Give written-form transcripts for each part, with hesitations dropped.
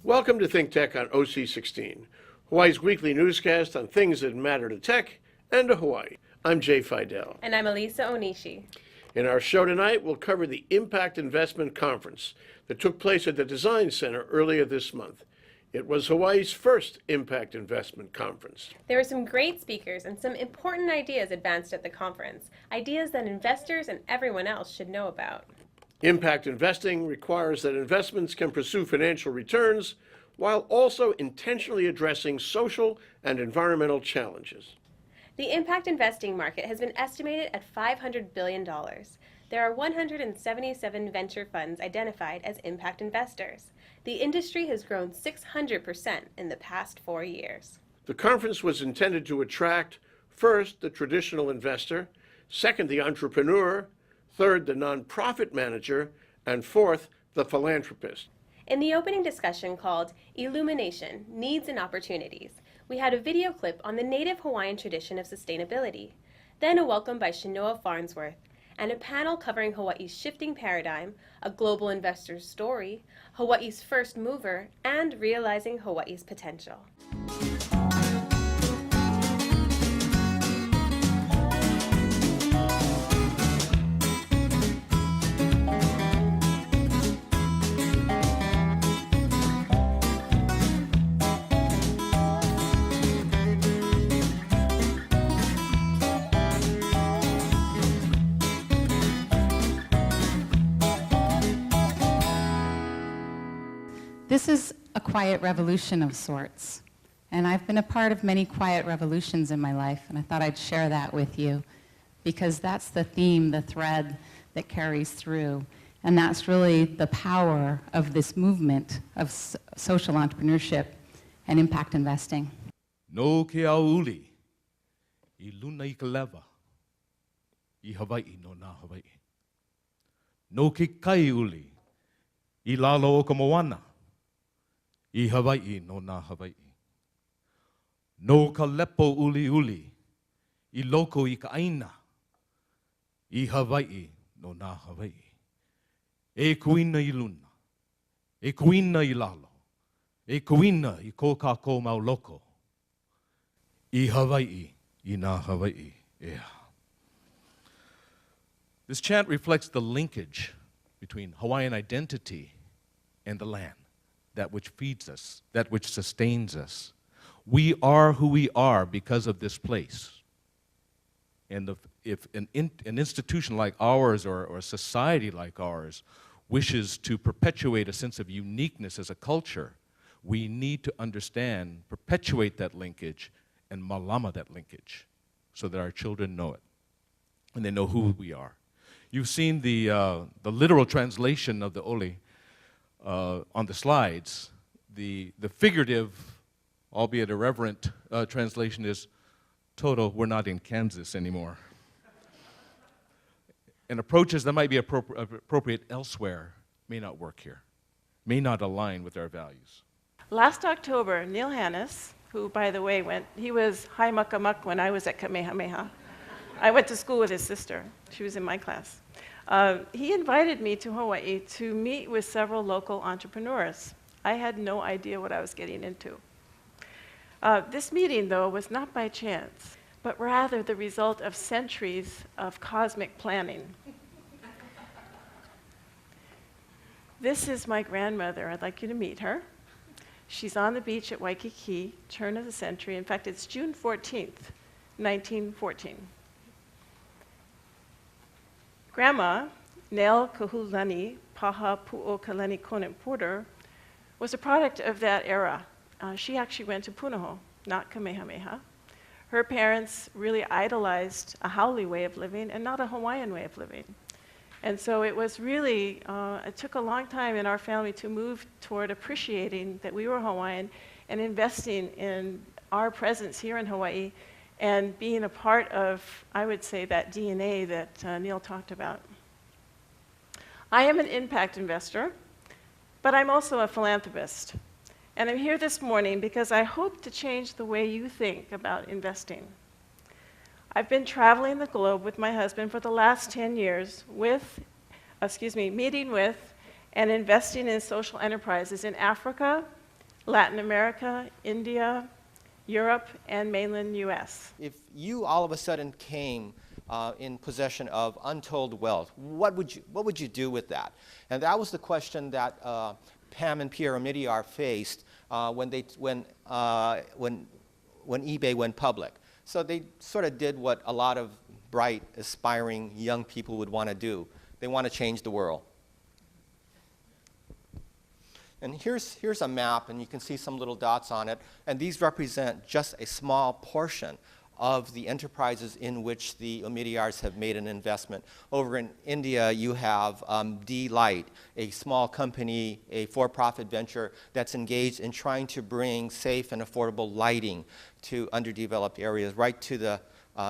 Welcome to ThinkTech on OC16, Hawaii's weekly newscast on things that matter to tech and to Hawaii. I'm Jay Fidell. And I'm Alisa Onishi. In our show tonight, we'll cover the Impact Investment Conference that took place at the Design Center earlier this month. It was Hawaii's first Impact Investment Conference. There were some great speakers and some important ideas advanced at the conference, ideas that investors and everyone else should know about. Impact investing requires that investments can pursue financial returns while also intentionally addressing social and environmental challenges. The impact investing market has been estimated at $500 billion. There are 177 venture funds identified as impact investors. The industry has grown 600% in the past 4 years. The conference was intended to attract, first, the traditional investor, second, the entrepreneur, third, the nonprofit manager, and fourth, the philanthropist. In the opening discussion called Illumination, Needs and Opportunities, we had a video clip on the native Hawaiian tradition of sustainability, then a welcome by Chenoa Farnsworth, and a panel covering Hawaii's shifting paradigm, a global investor's story, Hawaii's first mover, and realizing Hawaii's potential. This is a quiet revolution of sorts, and I've been a part of many quiet revolutions in my life, and I thought I'd share that with you because that's the theme, the thread that carries through, and that's really the power of this movement of social entrepreneurship and impact investing. No ke auli, I luna I kaleva, I Hawaii no na Hawaii. No ke kai uli, I lalo o ka moana, I Hawaii no na Hawaii. No ka lepo uli uli, I loko I ka aina, I Hawaii no na Hawaii. E kuina I luna, e kuina I lalo, e kuina I ko kako mau loko, I Hawaii I na Hawaii. Yeah. This chant reflects the linkage between Hawaiian identity and the land, that which feeds us, that which sustains us. We are who we are because of this place. And if an institution like ours or a society like ours wishes to perpetuate a sense of uniqueness as a culture, we need to understand, perpetuate that linkage, and malama that linkage so that our children know it and they know who we are. You've seen the literal translation of the Oli on the slides. The figurative, albeit irreverent, translation is, Toto, we're not in Kansas anymore. And approaches that might be appropriate elsewhere may not work here, may not align with our values. Last October, Neil Hannes, who, by the way, he was high muck when I was at Kamehameha. I went to school with his sister. She was in my class. He invited me to Hawaii to meet with several local entrepreneurs. I had no idea what I was getting into. This meeting, though, was not by chance, but rather the result of centuries of cosmic planning. This is my grandmother. I'd like you to meet her. She's on the beach at Waikiki, turn of the century. In fact, it's June 14th, 1914. Grandma, Nell Kahulani Paha Pu'o Kalani Konen Porter, was a product of that era. She actually went to Punahou, not Kamehameha. Her parents really idolized a haole way of living and not a Hawaiian way of living. And so it was really, it took a long time in our family to move toward appreciating that we were Hawaiian and investing in our presence here in Hawaii and being a part of, I would say, that DNA that Neil talked about. I am an impact investor, but I'm also a philanthropist. And I'm here this morning because I hope to change the way you think about investing. I've been traveling the globe with my husband for the last 10 years meeting with and investing in social enterprises in Africa, Latin America, India, Europe, and mainland US. If you all of a sudden came in possession of untold wealth, what would you do with that? And that was the question that Pam and Pierre Omidyar faced when eBay went public. So they sort of did what a lot of bright, aspiring young people would want to do. They want to change the world. And here's a map, and you can see some little dots on it. And these represent just a small portion of the enterprises in which the Omidyars have made an investment. Over in India, you have D-Light, a small company, a for-profit venture that's engaged in trying to bring safe and affordable lighting to underdeveloped areas. Right to the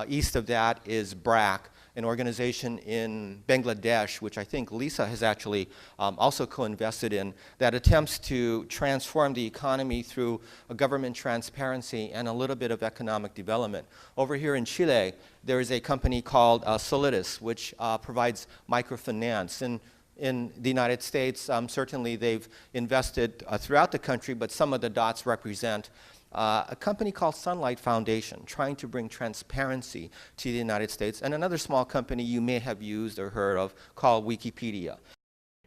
east of that is BRAC, an organization in Bangladesh, which I think Lisa has actually also co-invested in, that attempts to transform the economy through a government transparency and a little bit of economic development. Over here in Chile, there is a company called Solidus, which provides microfinance. In the United States, certainly they've invested throughout the country, but some of the dots represent a company called Sunlight Foundation, trying to bring transparency to the United States, and another small company you may have used or heard of called Keiki-PUa.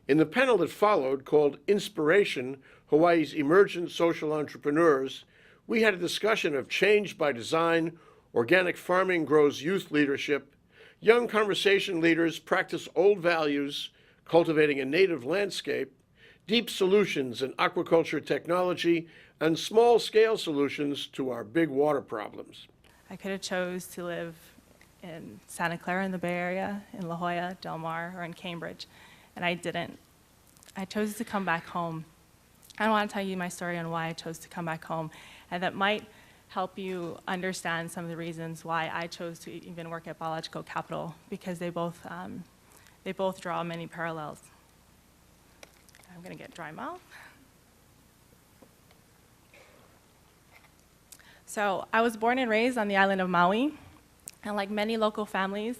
In the panel that followed, called Inspiration, Hawaii's Emergent Social Entrepreneurs, we had a discussion of change by design, organic farming grows youth leadership, young conversation leaders practice old values, cultivating a native landscape, deep solutions in aquaculture technology, and small-scale solutions to our big water problems. I could have chose to live in Santa Clara in the Bay Area, in La Jolla, Del Mar, or in Cambridge, and I didn't. I chose to come back home. I want to tell you my story on why I chose to come back home, and that might help you understand some of the reasons why I chose to even work at Biological Capital, because they both draw many parallels. I'm going to get dry mouth. So I was born and raised on the island of Maui, and like many local families,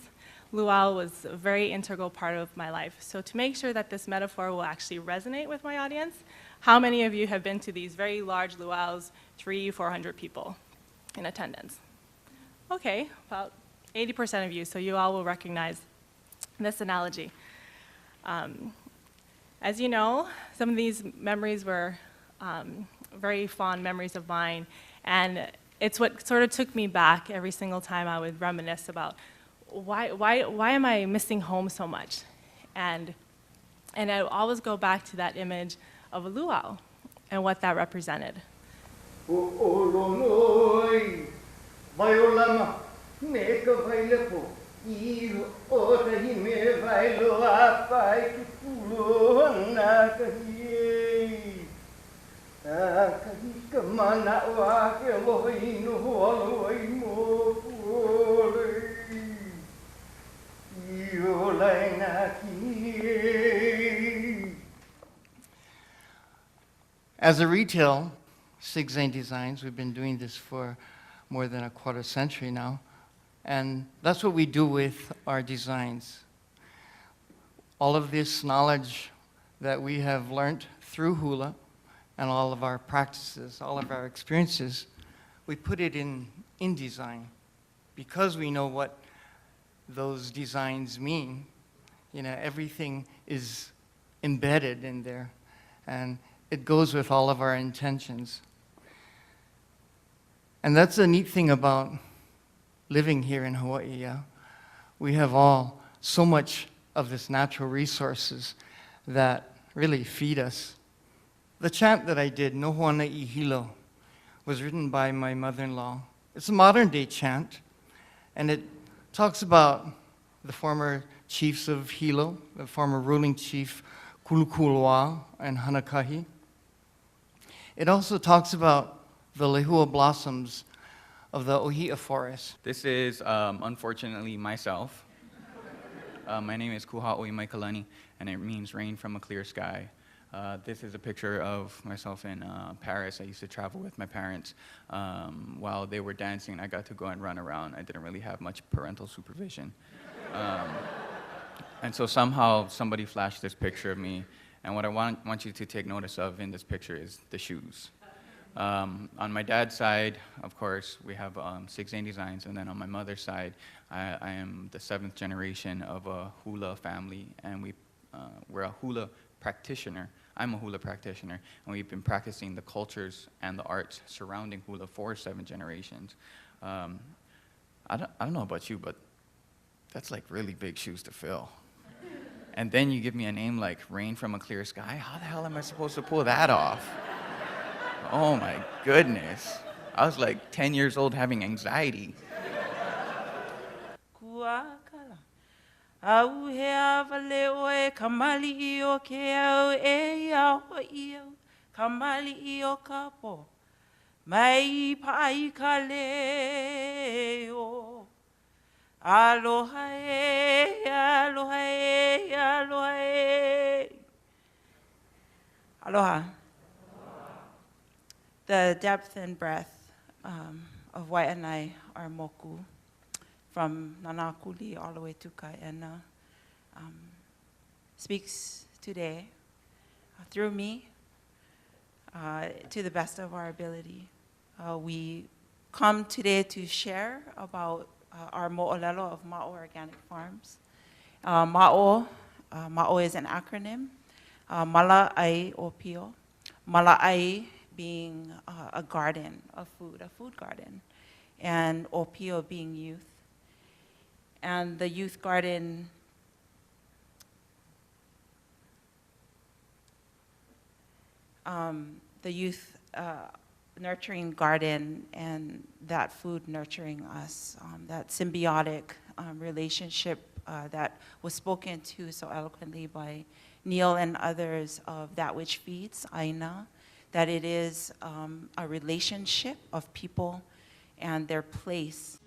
luau was a very integral part of my life. So to make sure that this metaphor will actually resonate with my audience, how many of you have been to these very large luau's, 300-400 people in attendance? Okay, about 80% of you, so you all will recognize this analogy. As you know, some of these memories were very fond memories of mine, and it's what sort of took me back every single time I would reminisce about why am I missing home so much? And I always go back to that image of a luau and what that represented. As a retail, Zane Designs, we've been doing this for more than a quarter century now, and that's what we do with our designs. All of this knowledge that we have learned through hula and all of our practices, all of our experiences, we put it in design because we know what those designs mean. You know, everything is embedded in there, and it goes with all of our intentions. And that's the neat thing about living here in Hawaii, yeah? We have all so much of this natural resources that really feed us. The chant that I did, No Hoana I Hilo, was written by my mother-in-law. It's a modern-day chant, and it talks about the former chiefs of Hilo, the former ruling chief Kulukulua and Hanakahi. It also talks about the lehua blossoms of the ohia forest. This is, unfortunately, myself. My name is Kuha'o Maikalani, and it means rain from a clear sky. This is a picture of myself in Paris. I used to travel with my parents. While they were dancing, I got to go and run around. I didn't really have much parental supervision. And so somehow somebody flashed this picture of me, and what I want you to take notice of in this picture is the shoes. On my dad's side, of course, we have 6 Zane designs, and then on my mother's side, I am the 7th generation of a hula family, and we're a hula practitioner. I'm a hula practitioner, and we've been practicing the cultures and the arts surrounding hula for 7 generations. I don't know about you, but that's like really big shoes to fill. And then you give me a name like Rain from a Clear Sky. How the hell am I supposed to pull that off? Oh my goodness. I was like 10 years old having anxiety. Au hea wale oe kamali I o ke au e au I au kamali I o ka po mai pai ka leo aloha e aloha e aloha e aloha. The depth and breadth of Waianae are moku, from Nanakuli all the way to Kaena, speaks today through me to the best of our ability. We come today to share about our mo'olelo of Ma'o Organic Farms. Ma'o is an acronym. Mala'ai o pio. Mala'ai being a garden of food, a food garden, and Opio being youth. And the youth garden nurturing garden and that food nurturing us, that symbiotic relationship that was spoken to so eloquently by Neil and others of that which feeds, Aina, that it is a relationship of people and their place.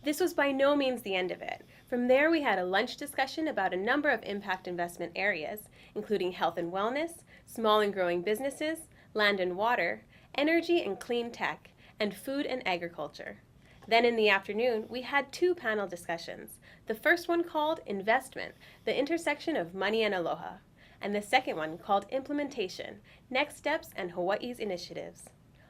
This was by no means the end of it. From there, we had a lunch discussion about a number of impact investment areas, including health and wellness, small and growing businesses, land and water, energy and clean tech, and food and agriculture. Then in the afternoon, we had 2 panel discussions. The first one called Investment, the intersection of money and aloha, and the second one called Implementation, next steps and Hawaii's initiatives.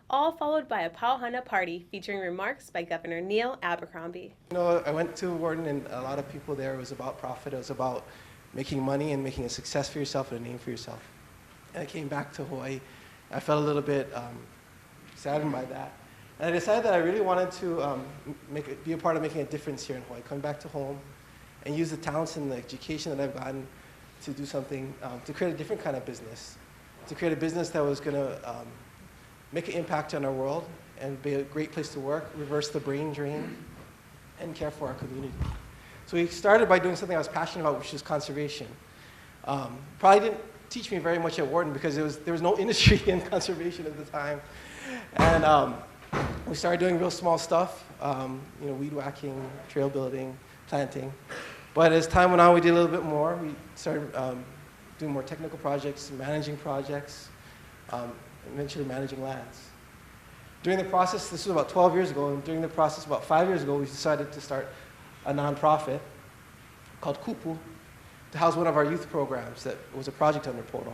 All followed by a pauhana party featuring remarks by Governor Neil Abercrombie. You know, I went to Wharton and a lot of people there, it was about profit, it was about making money and making a success for yourself and a name for yourself. And I came back to Hawaii, I felt a little bit saddened by that. And I decided that I really wanted to be a part of making a difference here in Hawaii, come back to home and use the talents and the education that I've gotten to do something, to create a different kind of business, to create a business that was going to make an impact on our world and be a great place to work, reverse the brain drain, and care for our community. So we started by doing something I was passionate about, which is conservation. Probably didn't teach me very much at Wharton because there was no industry in conservation at the time. And we started doing real small stuff, you know, weed whacking, trail building, planting. But as time went on, we did a little bit more. We started doing more technical projects, managing projects, eventually managing lands. During the process, this was about 12 years ago, and during the process about 5 years ago, we decided to start a nonprofit called Kupu to house one of our youth programs that was a project under Pono.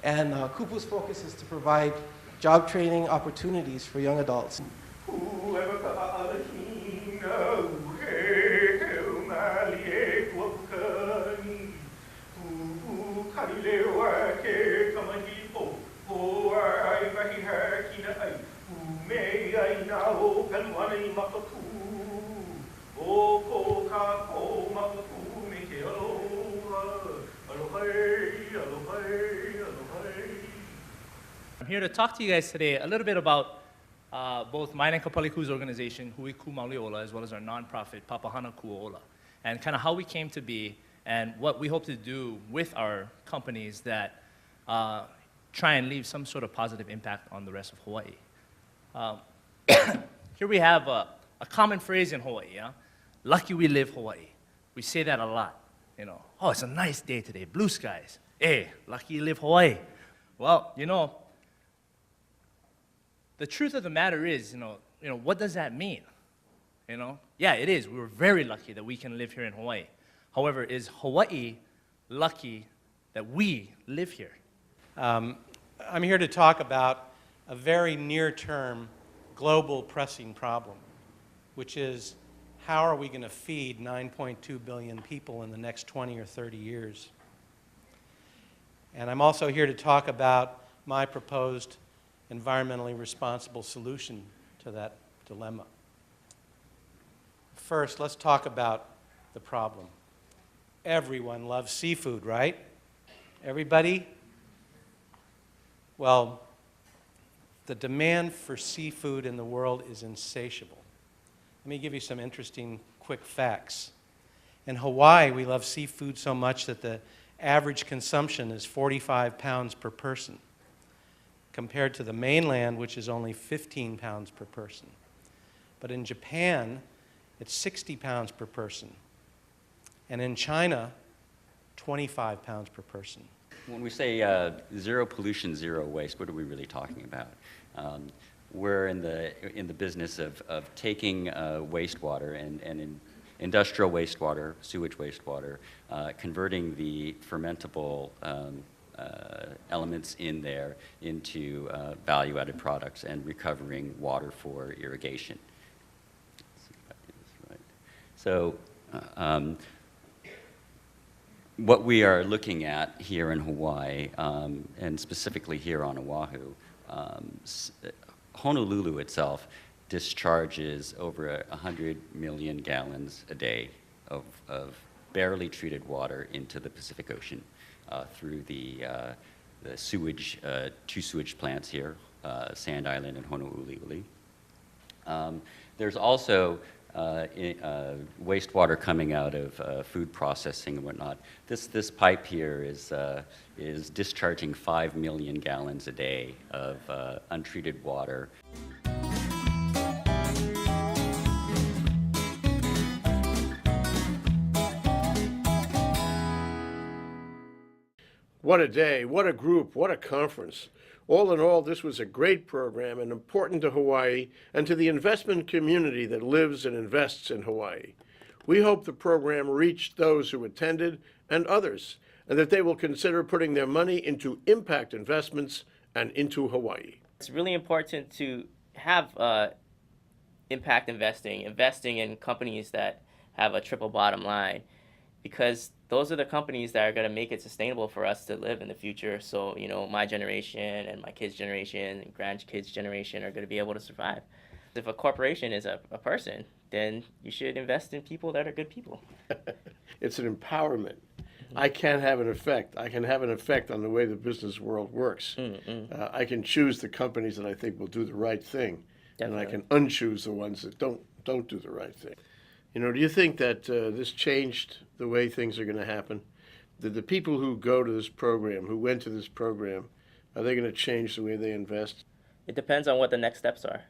And Kupu's focus is to provide job training opportunities for young adults. I'm here to talk to you guys today a little bit about both mine and Kapaliku's organization, Hui Ku Mauliola, as well as our nonprofit, Papahana Ku'ola, and kind of how we came to be and what we hope to do with our companies that try and leave some sort of positive impact on the rest of Hawaii. Um, here we have a common phrase in Hawaii, yeah? Lucky we live Hawaii. We say that a lot, you know. Oh, it's a nice day today, blue skies. Hey, lucky you live Hawaii. Well, you know, the truth of the matter is, you know, what does that mean? You know, yeah, it is. We're very lucky that we can live here in Hawaii. However, is Hawaii lucky that we live here? I'm here to talk about a very near-term global pressing problem, which is how are we going to feed 9.2 billion people in the next 20 or 30 years? And I'm also here to talk about my proposed environmentally responsible solution to that dilemma. First, let's talk about the problem. Everyone loves seafood, right? Everybody? Well, the demand for seafood in the world is insatiable. Let me give you some interesting quick facts. In Hawaii, we love seafood so much that the average consumption is 45 pounds per person, compared to the mainland, which is only 15 pounds per person. But in Japan, it's 60 pounds per person. And in China, 25 pounds per person. When we say zero pollution, zero waste, what are we really talking about? We're in the business of taking wastewater and in industrial wastewater, sewage wastewater, converting the fermentable elements in there into value-added products and recovering water for irrigation. Let's see if I do this right. So what we are looking at here in Hawaii, and specifically here on Oahu, Honolulu itself discharges over 100 million gallons a day of barely treated water into the Pacific Ocean through the sewage, two sewage plants here, Sand Island and Honouliuli. There's also wastewater coming out of food processing and whatnot. This pipe here is discharging 5 million gallons a day of untreated water. What a day, what a group, what a conference. All in all, this was a great program and important to Hawaii and to the investment community that lives and invests in Hawaii. We hope the program reached those who attended and others, and that they will consider putting their money into impact investments and into Hawaii. It's really important to have impact investing in companies that have a triple bottom line, because those are the companies that are going to make it sustainable for us to live in the future. So, you know, my generation and my kids' generation and grandkids' generation are going to be able to survive. If a corporation is a person, then you should invest in people that are good people. It's an empowerment. I can have an effect. I can have an effect on the way the business world works. I can choose the companies that I think will do the right thing, and I can unchoose the ones that don't do the right thing. You know, do you think that this changed the way things are going to happen? That the people who go to this program, who went to this program, are they going to change the way they invest? It depends on what the next steps are.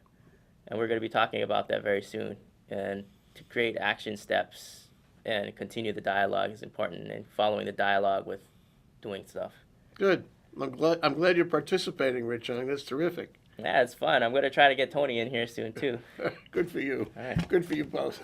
And we're going to be talking about that very soon. And to create action steps and continue the dialogue is important, and following the dialogue with doing stuff. Good. I'm glad you're participating, Rechung. That's terrific. Yeah, it's fun. I'm going to try to get Tony in here soon, too. Good for you. All right. Good for you both.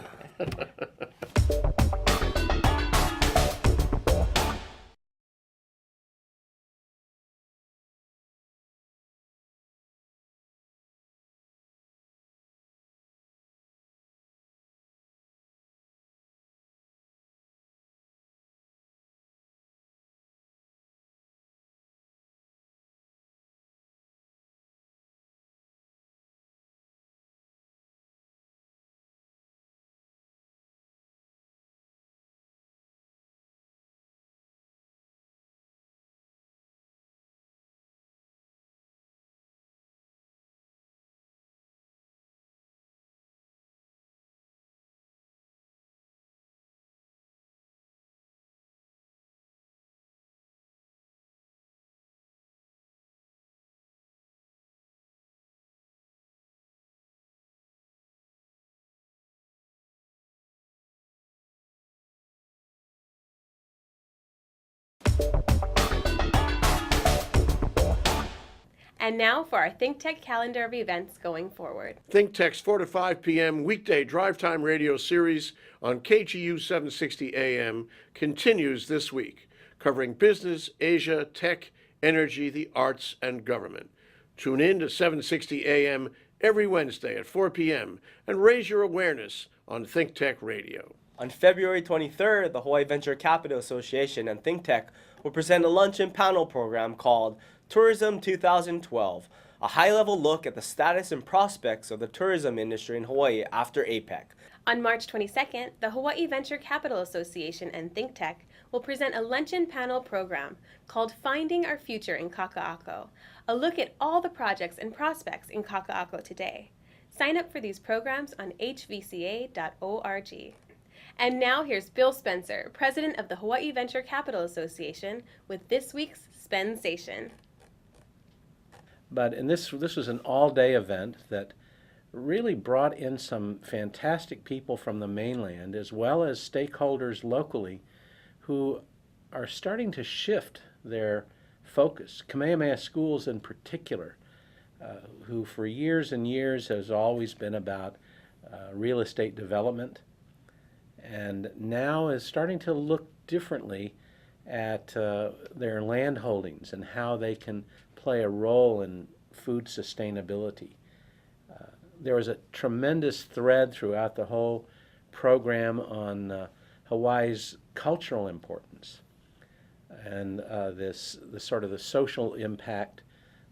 And now for our ThinkTech calendar of events going forward. ThinkTech's 4 to 5 p.m. weekday drive time radio series on KGU 760 AM continues this week, covering business, Asia, tech, energy, the arts, and government. Tune in to 760 AM every Wednesday at 4 p.m. and raise your awareness on ThinkTech Radio. On February 23rd, the Hawaii Venture Capital Association and ThinkTech will present a luncheon panel program called Tourism 2012, a high-level look at the status and prospects of the tourism industry in Hawaii after APEC. On March 22nd, the Hawaii Venture Capital Association and ThinkTech will present a luncheon panel program called Finding Our Future in Kaka'ako, a look at all the projects and prospects in Kaka'ako today. Sign up for these programs on hvca.org. And now here's Bill Spencer, president of the Hawaii Venture Capital Association, with this week's Spensation. And this was an all-day event that really brought in some fantastic people from the mainland, as well as stakeholders locally who are starting to shift their focus. Kamehameha Schools in particular, who for years and years has always been about real estate development, and now is starting to look differently at their land holdings and how they can play a role in food sustainability. There was a tremendous thread throughout the whole program on Hawaii's cultural importance and the sort of the social impact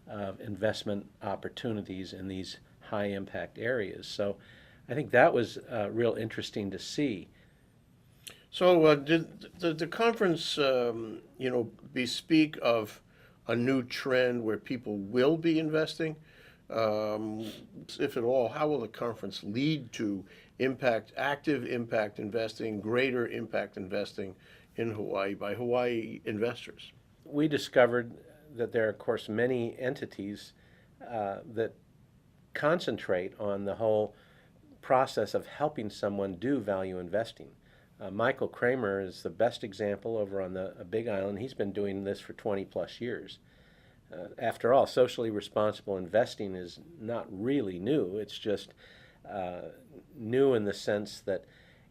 of investment opportunities in these high impact areas. So I think that was real interesting to see. So did the conference, bespeak of a new trend where people will be investing? If at all, how will the conference lead to active impact investing, greater impact investing in Hawaii by Hawaii investors? We discovered that there are, of course, many entities that concentrate on the whole process of helping someone do value investing. Michael Kramer is the best example over on the Big Island. He's been doing this for 20 plus years. After all, socially responsible investing is not really new. It's just new in the sense that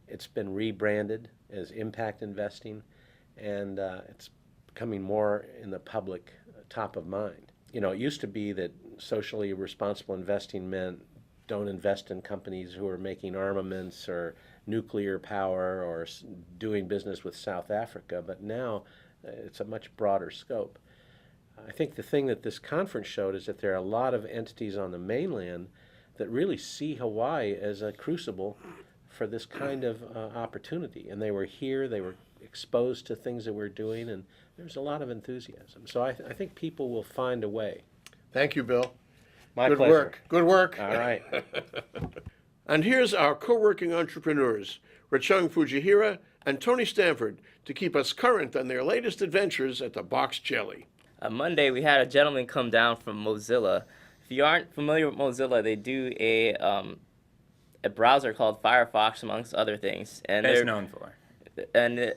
it's been rebranded as impact investing, and it's becoming more in the public top of mind. You know, it used to be that socially responsible investing meant don't invest in companies who are making armaments or nuclear power or doing business with South Africa, but now it's a much broader scope. I think the thing that this conference showed is that there are a lot of entities on the mainland that really see Hawaii as a crucible for this kind of opportunity. And they were here, they were exposed to things that we're doing, and there's a lot of enthusiasm. So I think people will find a way. Thank you, Bill. My Good pleasure. work. Good work. All right. And here's our co-working entrepreneurs, Rechung Fujihira and Tony Stanford, to keep us current on their latest adventures at the BoxJelly. On Monday, we had a gentleman come down from Mozilla. If you aren't familiar with Mozilla, they do a browser called Firefox, amongst other things. And Best known for. And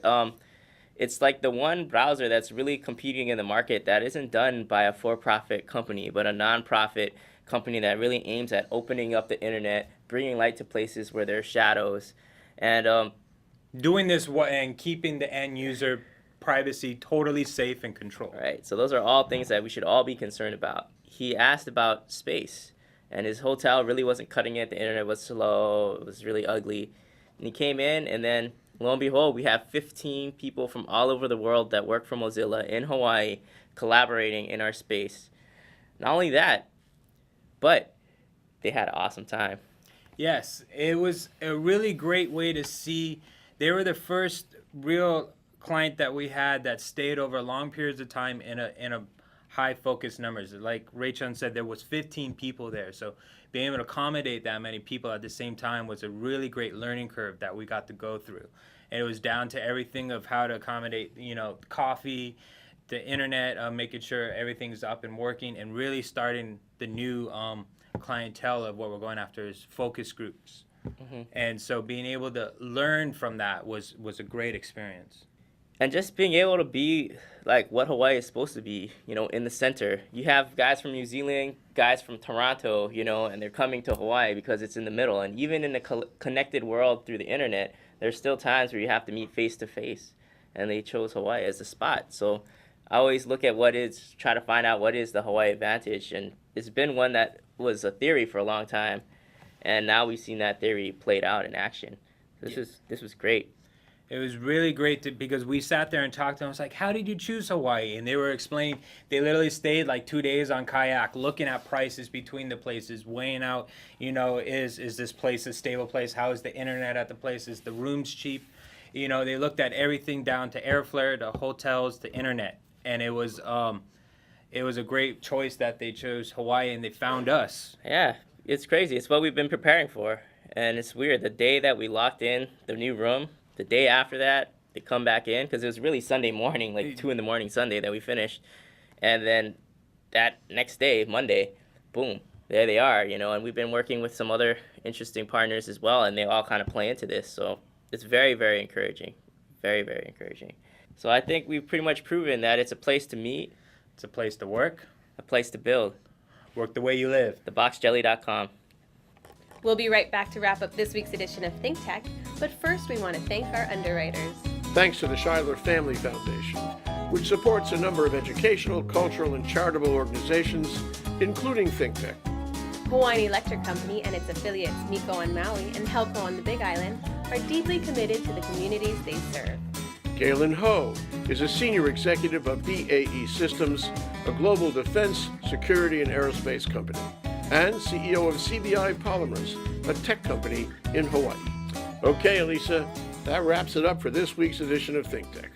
it's like the one browser that's really competing in the market that isn't done by a for-profit company, but a non-profit company that really aims at opening up the internet, bringing light to places where there's shadows, and doing this and keeping the end user privacy totally safe and controlled. Right. So those are all things that we should all be concerned about. He asked about space, and his hotel really wasn't cutting it. The internet was slow. It was really ugly. And he came in, and then lo and behold, we have 15 people from all over the world that work for Mozilla in Hawaii collaborating in our space. Not only that, but they had an awesome time. Yes, it was a really great way to see. They were the first real client that we had that stayed over long periods of time in a high focus numbers. Like Rechung said, there was 15 people there. So being able to accommodate that many people at the same time was a really great learning curve that we got to go through. And it was down to everything of how to accommodate, coffee, the internet, making sure everything's up and working, and really starting the new clientele of what we're going after is focus groups. Mm-hmm. And so being able to learn from that was a great experience. And just being able to be like what Hawaii is supposed to be, you know, in the center. You have guys from New Zealand, guys from Toronto, you know, and they're coming to Hawaii because it's in the middle. And even in the connected world through the internet, there's still times where you have to meet face to face. And they chose Hawaii as the spot. So I always look at try to find out what is the Hawaii advantage. And it's been one that was a theory for a long time. And now we've seen that theory played out in action. This was great. It was really great because we sat there and talked to them. I was like, how did you choose Hawaii? And they were explaining, they literally stayed like 2 days on kayak, looking at prices between the places, weighing out, you know, is this place a stable place? How is the internet at the place? Is the rooms cheap? You know, they looked at everything down to airfare, to hotels, to internet. And it was a great choice that they chose Hawaii and they found us. Yeah, it's crazy. It's what we've been preparing for. And it's weird. The day that we locked in the new room, the day after that, they come back in, because it was really Sunday morning, like 2 a.m. Sunday that we finished. And then that next day, Monday, boom, there they are, you know. And we've been working with some other interesting partners as well, and they all kind of play into this. So it's very, very encouraging. Very, very encouraging. So I think we've pretty much proven that it's a place to meet. It's a place to work. A place to build. Work the way you live. TheBoxJelly.com. We'll be right back to wrap up this week's edition of ThinkTech, but first we want to thank our underwriters. Thanks to the Schuyler Family Foundation, which supports a number of educational, cultural, and charitable organizations, including ThinkTech. Hawaiian Electric Company and its affiliates Miko on Maui and Helco on the Big Island are deeply committed to the communities they serve. Galen Ho is a senior executive of BAE Systems, a global defense, security, and aerospace company, and CEO of CBI Polymers, a tech company in Hawaii. Okay, Alisa, that wraps it up for this week's edition of ThinkTech.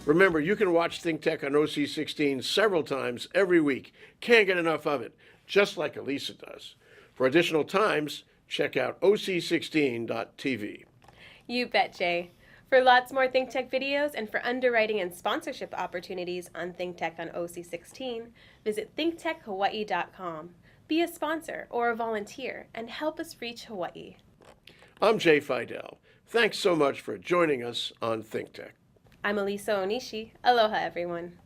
Remember, you can watch ThinkTech on OC16 several times every week. Can't get enough of it, just like Alisa does. For additional times, check out OC16.tv. You bet, Jay. For lots more ThinkTech videos and for underwriting and sponsorship opportunities on ThinkTech on OC16, visit thinktechhawaii.com. Be a sponsor or a volunteer and help us reach Hawaii. I'm Jay Fidell. Thanks so much for joining us on ThinkTech. I'm Alisa Onishi. Aloha, everyone.